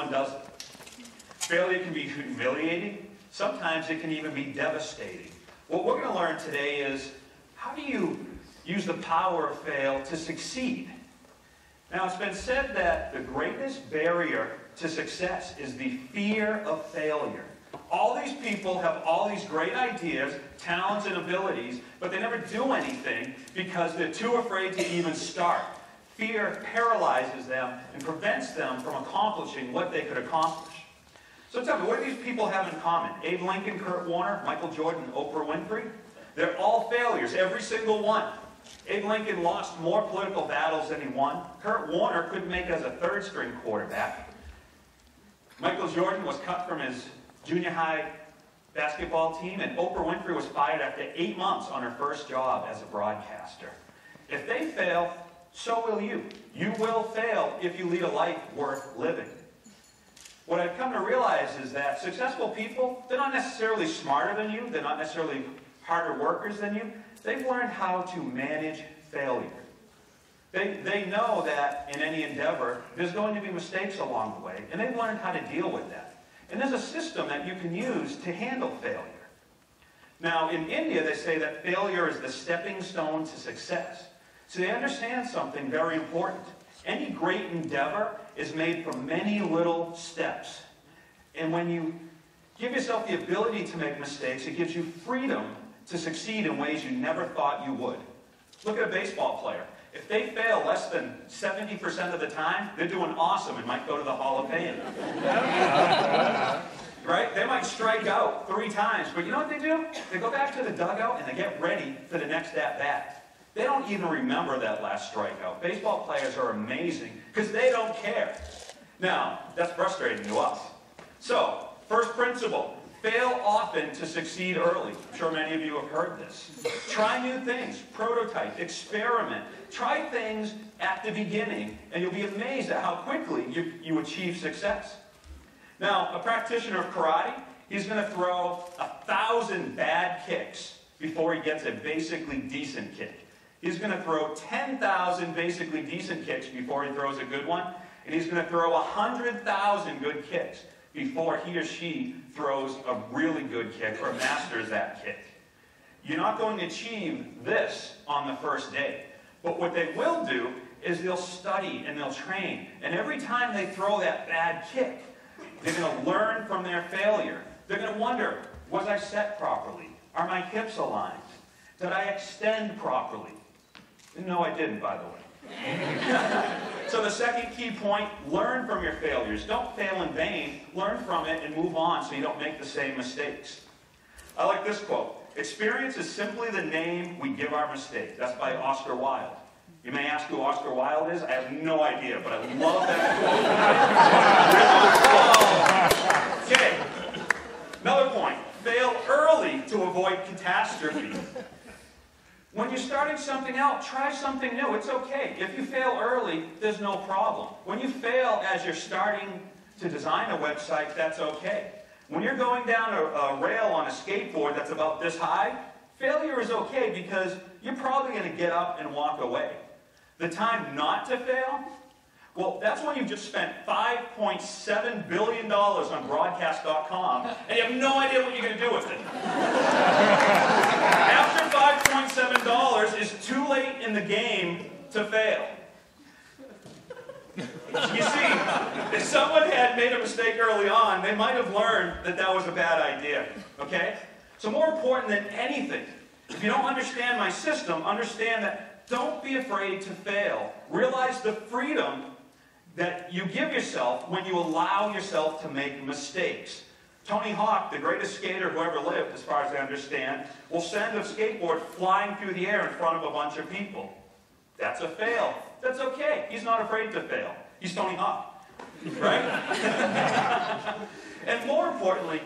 everyone does it. Failure can be humiliating. Sometimes it can even be devastating. What we're going to learn today is, how do you use the power of fail to succeed? Now, it's been said that the greatest barrier to success is the fear of failure. All these people have all these great ideas, talents, and abilities, but they never do anything because they're too afraid to even start. Fear paralyzes them and prevents them from accomplishing what they could accomplish. So tell me, what do these people have in common? Abe Lincoln, Kurt Warner, Michael Jordan, Oprah Winfrey? They're all failures, every single one. Abe Lincoln lost more political battles than he won. Kurt Warner couldn't make it as a third-string quarterback. Michael Jordan was cut from his junior high basketball team, and Oprah Winfrey was fired after 8 months on her first job as a broadcaster. If they fail, so will you. You will fail if you lead a life worth living. What I've come to realize is that successful people, they're not necessarily smarter than you, they're not necessarily harder workers than you. They've learned how to manage failure. They know that in any endeavor, there's going to be mistakes along the way, and they've learned how to deal with that. And there's a system that you can use to handle failure. Now, in India, they say that failure is the stepping stone to success. So they understand something very important. Any great endeavor is made from many little steps. And when you give yourself the ability to make mistakes, it gives you freedom to succeed in ways you never thought you would. Look at a baseball player. If they fail less than 70% of the time, they're doing awesome and might go to the Hall of Fame. Right? They might strike out 3 times, but you know what they do? They go back to the dugout and they get ready for the next at-bat. They don't even remember that last strikeout. Baseball players are amazing because they don't care. Now, that's frustrating to us. So, first principle, fail often to succeed early. I'm sure many of you have heard this. Try new things, prototype, experiment. Try things at the beginning, and you'll be amazed at how quickly you achieve success. Now, a practitioner of karate, he's going to throw 1,000 bad kicks before he gets a basically decent kick. He's going to throw 10,000 basically decent kicks before he throws a good one, and he's going to throw 100,000 good kicks before he or she throws a really good kick or masters that kick. You're not going to achieve this on the first day. But what they will do is they'll study and they'll train. And every time they throw that bad kick, they're going to learn from their failure. They're going to wonder, was I set properly? Are my hips aligned? Did I extend properly? No, I didn't, by the way. So the second key point, learn from your failures. Don't fail in vain. Learn from it and move on so you don't make the same mistakes. I like this quote. Experience is simply the name we give our mistake. That's by Oscar Wilde. You may ask who Oscar Wilde is. I have no idea, but I love that quote. Okay. Another point. Fail early to avoid catastrophe. When you're starting something out, try something new. It's okay. If you fail early, there's no problem. When you fail as you're starting to design a website, that's okay. When you're going down a rail on a skateboard that's about this high, failure is okay because you're probably going to get up and walk away. The time not to fail, well, that's when you've just spent $5.7 billion on broadcast.com and you have no idea what you're going to do with it. After $5.7, it's too late in the game to fail. You see, if someone had made a mistake early on, they might have learned that that was a bad idea. Okay? So more important than anything, if you don't understand my system, understand that don't be afraid to fail. Realize the freedom that you give yourself when you allow yourself to make mistakes. Tony Hawk, the greatest skater who ever lived, as far as I understand, will send a skateboard flying through the air in front of a bunch of people. That's a fail. That's okay. He's not afraid to fail. He's Tony Hawk. Right? And more importantly,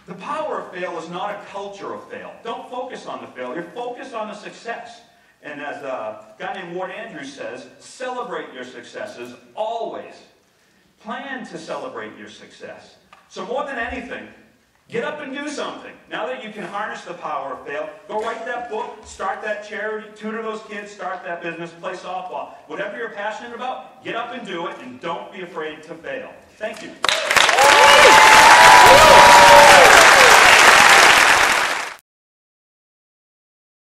the power of fail is not a culture of fail. Don't focus on the failure. Focus on the success. And as a guy named Ward Andrews says, celebrate your successes always. Plan to celebrate your success. So more than anything, get up and do something. Now that you can harness the power of fail, go write that book, start that charity, tutor those kids, start that business, play softball. Whatever you're passionate about, get up and do it, and don't be afraid to fail. Thank you.